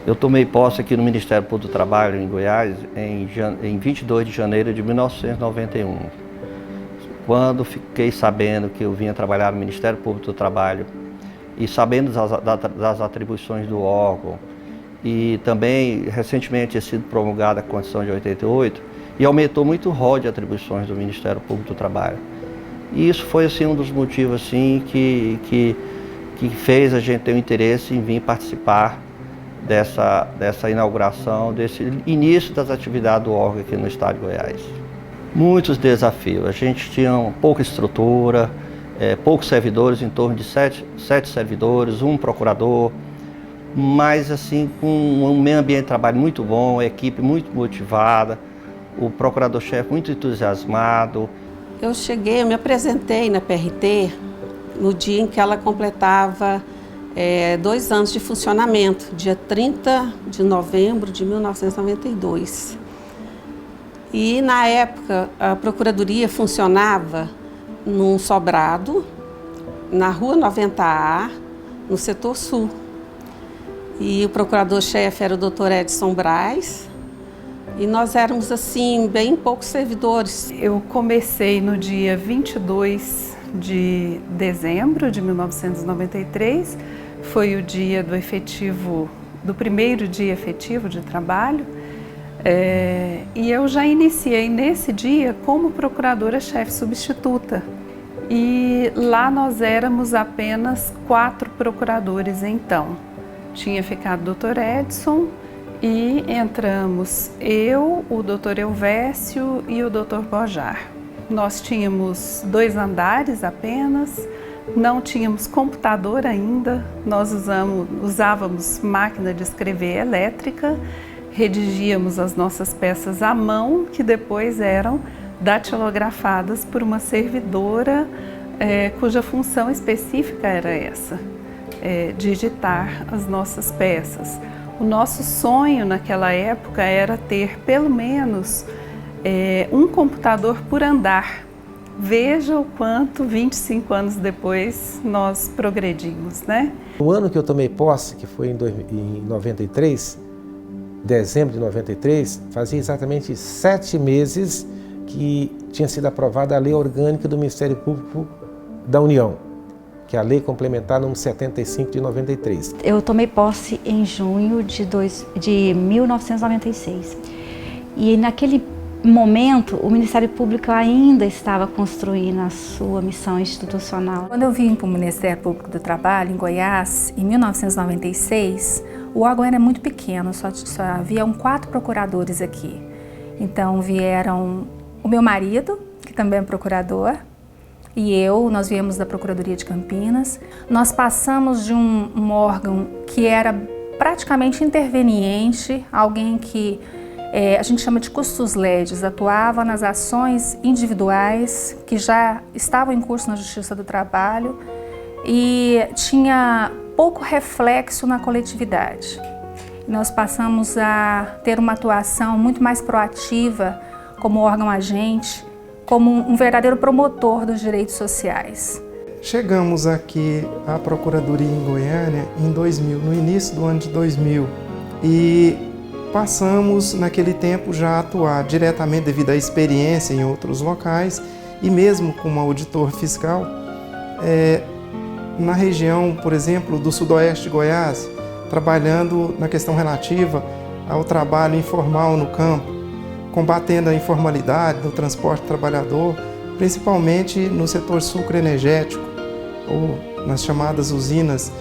Eu tomei posse aqui no Ministério Público do Trabalho, em Goiás, em 22 de janeiro de 1991. Quando fiquei sabendo que eu vinha trabalhar no Ministério Público do Trabalho e sabendo das atribuições do órgão, e também recentemente tinha sido promulgada a Constituição de 88, e aumentou muito o rol de atribuições do Ministério Público do Trabalho. E isso foi assim, um dos motivos assim, que fez a gente ter um interesse em vir participar dessa inauguração, desse início das atividades do órgão aqui no estado de Goiás. Muitos desafios. A gente tinha pouca estrutura, poucos servidores, em torno de sete servidores, um procurador, mas assim, com um meio ambiente de trabalho muito bom, a equipe muito motivada, o procurador-chefe muito entusiasmado. Eu me apresentei na PRT no dia em que ela completava 2 anos de funcionamento, dia 30 de novembro de 1992. E na época a Procuradoria funcionava num sobrado, na Rua 90A, no setor sul. E o procurador-chefe era o Dr. Edson Braz, e nós éramos assim, bem poucos servidores. Eu comecei no dia 22 de dezembro de 1993, foi o dia do primeiro dia efetivo de trabalho, e eu já iniciei nesse dia como procuradora-chefe substituta. E lá nós éramos apenas 4 procuradores então. Tinha ficado o Dr. Edson e entramos eu, o Dr. Elvésio e o Dr. Bojar. Nós tínhamos 2 andares apenas, não tínhamos computador ainda, nós usávamos máquina de escrever elétrica, redigíamos as nossas peças à mão, que depois eram datilografadas por uma servidora cuja função específica era essa, digitar as nossas peças. O nosso sonho naquela época era ter pelo menos um computador por andar. Veja o quanto 25 anos depois nós progredimos, né? O ano que eu tomei posse, que foi em 93, dezembro de 93, fazia exatamente 7 meses que tinha sido aprovada a Lei Orgânica do Ministério Público da União, que é a Lei Complementar número 75 de 93. Eu tomei posse em junho de 1996. E naquele momento, o Ministério Público ainda estava construindo a sua missão institucional. Quando eu vim para o Ministério Público do Trabalho, em Goiás, em 1996, o órgão era muito pequeno, só haviam 4 procuradores aqui. Então vieram o meu marido, que também é procurador, e nós viemos da Procuradoria de Campinas. Nós passamos de um órgão que era praticamente interveniente, alguém que a gente chama de custos ledes, atuava nas ações individuais que já estavam em curso na Justiça do Trabalho e tinha pouco reflexo na coletividade. Nós passamos a ter uma atuação muito mais proativa como órgão agente, como um verdadeiro promotor dos direitos sociais. Chegamos aqui à Procuradoria em Goiânia em 2000, no início do ano de 2000, e passamos naquele tempo já a atuar diretamente devido à experiência em outros locais e mesmo como auditor fiscal na região, por exemplo, do sudoeste de Goiás, trabalhando na questão relativa ao trabalho informal no campo, combatendo a informalidade do transporte trabalhador, principalmente no setor sucroenergético ou nas chamadas usinas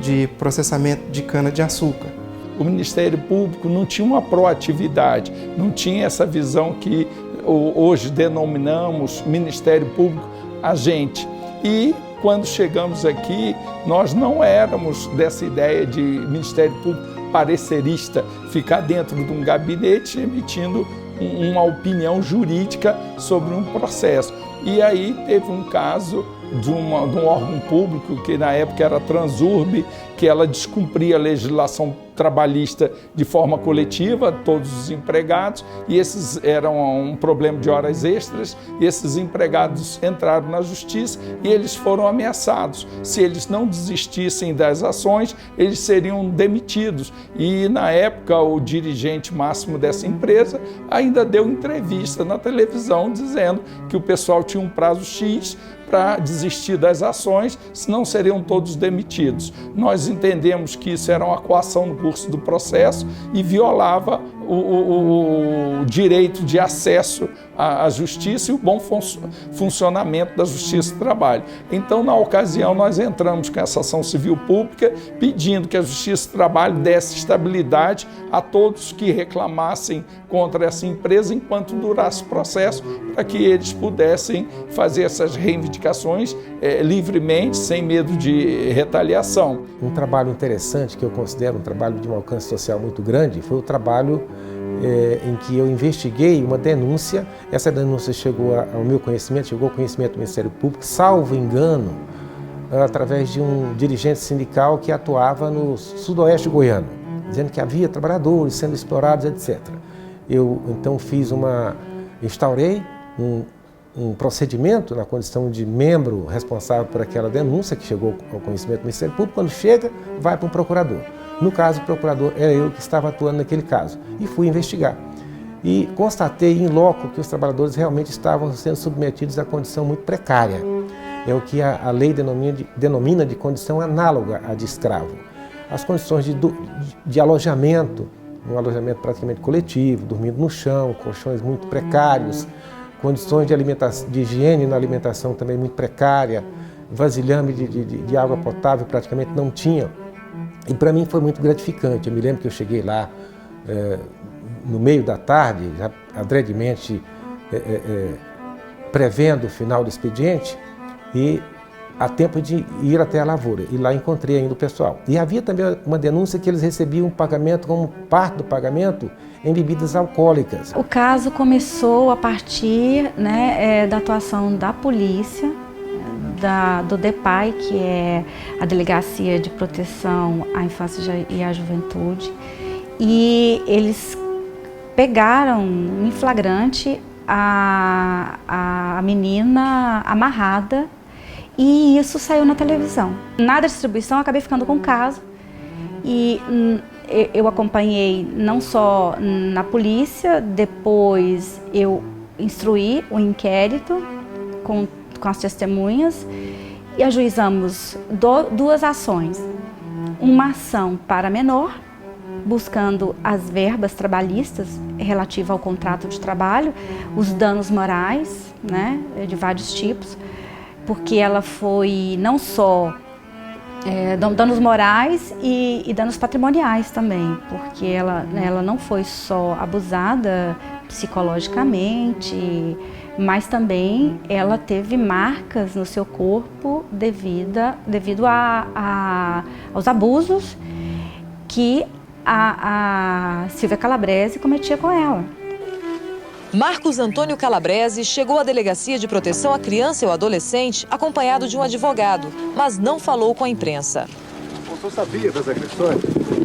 de processamento de cana-de-açúcar. O Ministério Público não tinha uma proatividade, não tinha essa visão que hoje denominamos Ministério Público agente. E quando chegamos aqui, nós não éramos dessa ideia de Ministério Público parecerista, ficar dentro de um gabinete emitindo uma opinião jurídica sobre um processo. E aí teve um caso de um órgão público, que na época era a Transurb, que ela descumpria a legislação trabalhista de forma coletiva, todos os empregados, e esses eram um problema de horas extras, e esses empregados entraram na justiça e eles foram ameaçados. Se eles não desistissem das ações, eles seriam demitidos. E na época o dirigente máximo dessa empresa ainda deu entrevista na televisão dizendo que o pessoal tinha um prazo X para desistir das ações, senão seriam todos demitidos. Nós entendemos que isso era uma coação no curso do processo e violava o direito de acesso à justiça e o bom funcionamento da Justiça do Trabalho. Então, na ocasião, nós entramos com essa ação civil pública pedindo que a Justiça do Trabalho desse estabilidade a todos que reclamassem contra essa empresa enquanto durasse o processo, para que eles pudessem fazer essas reivindicações livremente, sem medo de retaliação. Um trabalho interessante, que eu considero um trabalho de um alcance social muito grande, foi o trabalho em que eu investiguei uma denúncia. Essa denúncia chegou ao meu conhecimento, chegou ao conhecimento do Ministério Público, salvo engano, através de um dirigente sindical que atuava no sudoeste goiano, dizendo que havia trabalhadores sendo explorados, etc. Eu então instaurei um procedimento na condição de membro responsável por aquela denúncia que chegou ao conhecimento do Ministério Público. Quando chega, vai para um procurador. No caso, o procurador era eu que estava atuando naquele caso e fui investigar. E constatei em loco que os trabalhadores realmente estavam sendo submetidos a condição muito precária. É o que a lei denomina de condição análoga à de escravo. As condições de alojamento, um alojamento praticamente coletivo, dormindo no chão, colchões muito precários, condições de higiene na alimentação também muito precária, vasilhame de água potável praticamente não tinha. E para mim foi muito gratificante. Eu me lembro que eu cheguei lá no meio da tarde, já adredemente prevendo o final do expediente, e a tempo de ir até a lavoura. E lá encontrei ainda o pessoal. E havia também uma denúncia que eles recebiam um pagamento como parte do pagamento em bebidas alcoólicas. O caso começou a partir da atuação da polícia, do DEPAI, que é a Delegacia de Proteção à Infância e à Juventude, e eles pegaram em flagrante a menina amarrada, e isso saiu na televisão. Na distribuição, eu acabei ficando com o caso, e eu acompanhei não só na polícia, depois eu instruí o inquérito com as testemunhas e ajuizamos duas ações. Uma ação para menor, buscando as verbas trabalhistas relativas ao contrato de trabalho, os danos morais, de vários tipos, porque ela foi não só danos morais e danos patrimoniais também, porque ela não foi só abusada psicologicamente, mas também ela teve marcas no seu corpo devido aos abusos que a Silvia Calabrese cometia com ela. Marcos Antônio Calabrese chegou à Delegacia de Proteção à Criança e ao Adolescente acompanhado de um advogado, mas não falou com a imprensa. Você sabia das agressões?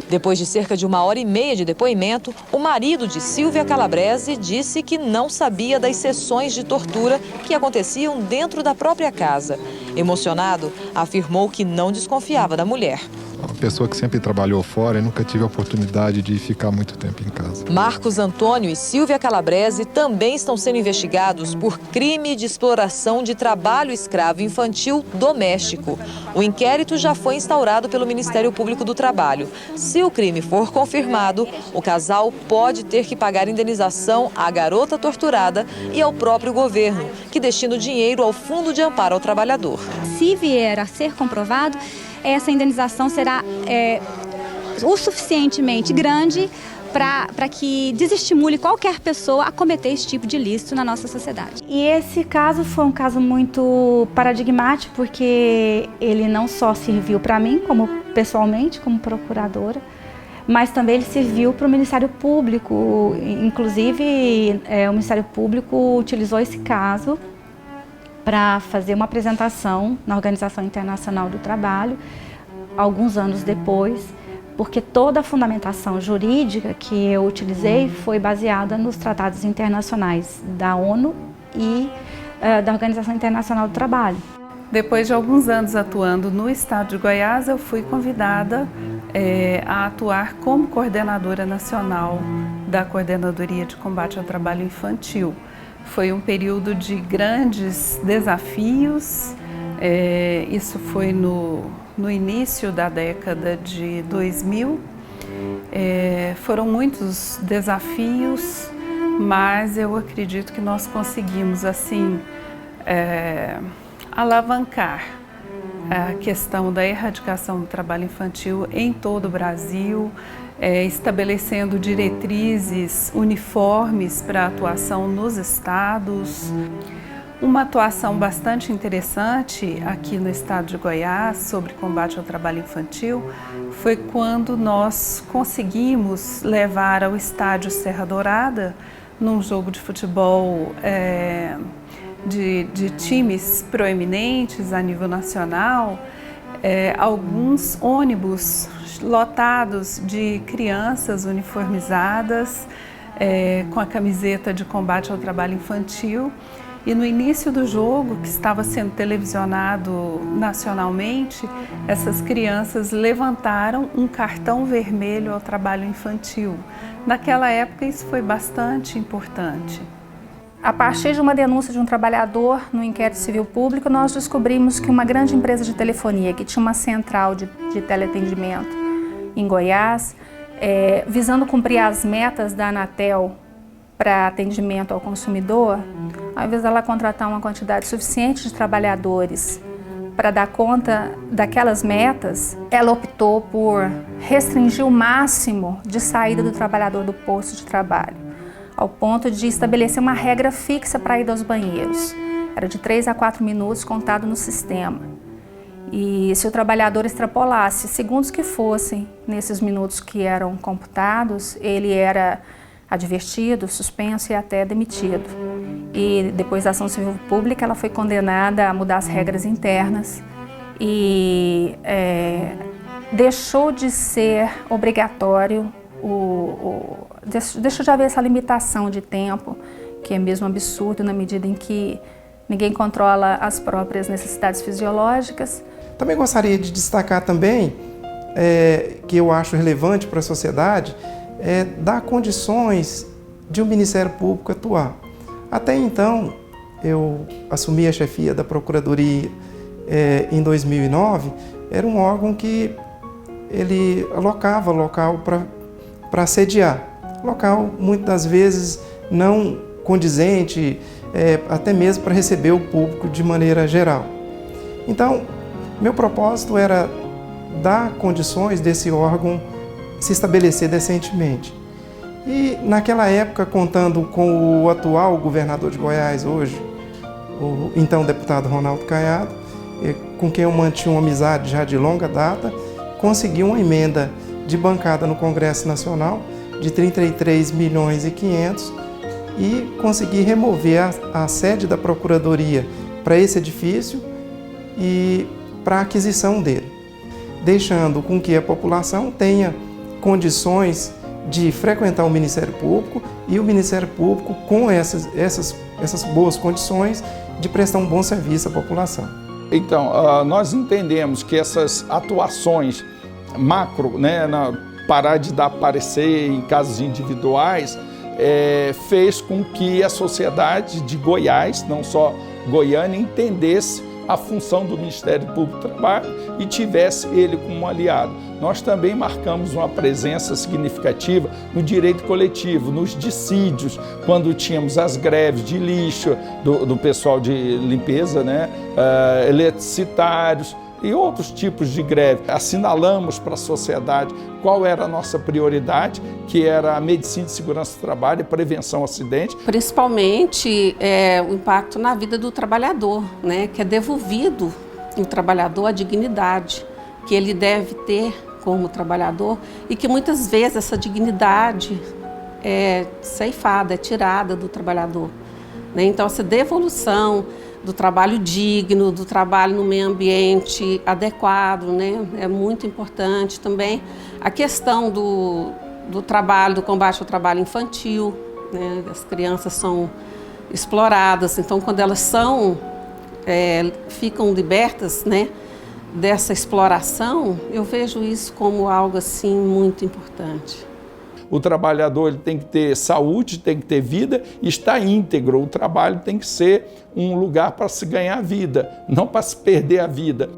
Depois de cerca de 1h30 de depoimento, o marido de Silvia Calabrese disse que não sabia das sessões de tortura que aconteciam dentro da própria casa. Emocionado, afirmou que não desconfiava da mulher. Uma pessoa que sempre trabalhou fora e nunca tive a oportunidade de ficar muito tempo em casa. Marcos Antônio e Silvia Calabrese também estão sendo investigados por crime de exploração de trabalho escravo infantil doméstico. O inquérito já foi instaurado pelo Ministério Público do Trabalho. Se o crime for confirmado, o casal pode ter que pagar indenização à garota torturada e ao próprio governo, que destina o dinheiro ao Fundo de Amparo ao Trabalhador. Se vier a ser comprovado, essa indenização será o suficientemente grande para que desestimule qualquer pessoa a cometer esse tipo de ilícito na nossa sociedade. E esse caso foi um caso muito paradigmático, porque ele não só serviu para mim, pessoalmente, como procuradora, mas também ele serviu para o Ministério Público. Inclusive, o Ministério Público utilizou esse caso para fazer uma apresentação na Organização Internacional do Trabalho, alguns anos depois, porque toda a fundamentação jurídica que eu utilizei foi baseada nos tratados internacionais da ONU e da Organização Internacional do Trabalho. Depois de alguns anos atuando no estado de Goiás, eu fui convidada a atuar como coordenadora nacional da Coordenadoria de Combate ao Trabalho Infantil. Foi um período de grandes desafios, isso foi no início da década de 2000. Foram muitos desafios, mas eu acredito que nós conseguimos, assim, alavancar a questão da erradicação do trabalho infantil em todo o Brasil, estabelecendo diretrizes uniformes para a atuação nos estados. Uma atuação bastante interessante aqui no estado de Goiás sobre combate ao trabalho infantil foi quando nós conseguimos levar ao estádio Serra Dourada, num jogo de futebol de times proeminentes a nível nacional, alguns ônibus lotados de crianças uniformizadas com a camiseta de combate ao trabalho infantil. E no início do jogo, que estava sendo televisionado nacionalmente, essas crianças levantaram um cartão vermelho ao trabalho infantil. Naquela época isso foi bastante importante. A partir de uma denúncia de um trabalhador no inquérito civil público, nós descobrimos que uma grande empresa de telefonia, que tinha uma central de teleatendimento em Goiás, visando cumprir as metas da Anatel para atendimento ao consumidor, ao invés dela contratar uma quantidade suficiente de trabalhadores para dar conta daquelas metas, ela optou por restringir o máximo de saída do trabalhador do posto de trabalho, ao ponto de estabelecer uma regra fixa para a ida aos banheiros. Era de 3 a 4 minutos contado no sistema. E se o trabalhador extrapolasse segundos que fossem nesses minutos que eram computados, ele era advertido, suspenso e até demitido. E depois da ação civil pública, ela foi condenada a mudar as regras internas e deixou de ser obrigatório, deixou de haver essa limitação de tempo, que é mesmo absurdo na medida em que ninguém controla as próprias necessidades fisiológicas. Também gostaria de destacar também, que eu acho relevante para a sociedade, dar condições de o Ministério Público atuar. Até então, eu assumi a chefia da Procuradoria em 2009, era um órgão que ele alocava local para sediar. Local, muitas das vezes, não condizente, até mesmo para receber o público de maneira geral. Então, meu propósito era dar condições desse órgão se estabelecer decentemente. E naquela época, contando com o atual governador de Goiás hoje, o então deputado Ronaldo Caiado, com quem eu mantinha uma amizade já de longa data, consegui uma emenda de bancada no Congresso Nacional de 33 milhões e 500 e consegui remover a sede da Procuradoria para esse edifício e para a aquisição dele, deixando com que a população tenha condições de frequentar o Ministério Público e o Ministério Público com essas boas condições de prestar um bom serviço à população. Então, nós entendemos que essas atuações macro, parar de dar parecer em casos individuais, fez com que a sociedade de Goiás, não só Goiânia, entendesse a função do Ministério Público do Trabalho e tivesse ele como aliado. Nós também marcamos uma presença significativa no direito coletivo, nos dissídios, quando tínhamos as greves de lixo do pessoal de limpeza, eletricitários e outros tipos de greve. Assinalamos para a sociedade qual era a nossa prioridade, que era a medicina de segurança do trabalho e prevenção ao acidente. Principalmente o impacto na vida do trabalhador, que é devolvido ao trabalhador a dignidade que ele deve ter como trabalhador e que muitas vezes essa dignidade é ceifada, é tirada do trabalhador. Então essa devolução do trabalho digno, do trabalho no meio ambiente adequado, né? É muito importante também a questão do trabalho, do combate ao trabalho infantil, né? As crianças são exploradas, então quando elas ficam libertas, né, dessa exploração, eu vejo isso como algo assim muito importante. O trabalhador ele tem que ter saúde, tem que ter vida e estar íntegro. O trabalho tem que ser um lugar para se ganhar vida, não para se perder a vida.